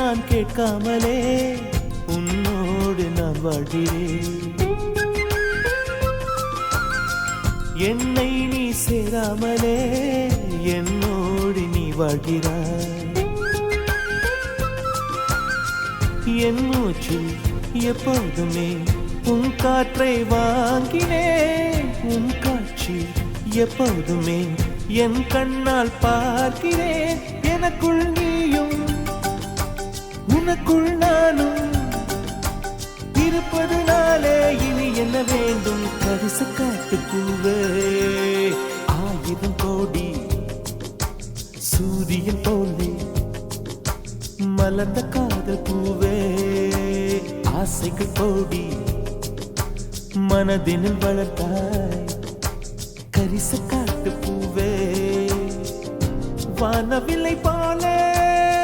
நான் கேட்காமலே உன்னோடு நான் வாழ்கிறேன். என்னை நீ சேராமலே என்னோடு நீ வாழ்கிறாய். என் மூச்சில் எப்போதுமே உன் காற்றை வாங்கினேன். உன் காட்சி எப்போதுமே என் கண்ணால் பார்க்கிறேன். எனக்குள் நீயும் உனக்குள் நானும் இருப்பதுனாலே இனி என்ன வேண்டும்? கரிச காட்டு பூவே, 1000 கோடி சூரியன் போலே மலர்ந்த காதல் பூவே, ஆசைகள் கோடி மனதினில் வளர்த்தாய். கரிச காட்டு பூவே, வானவில்லை போலே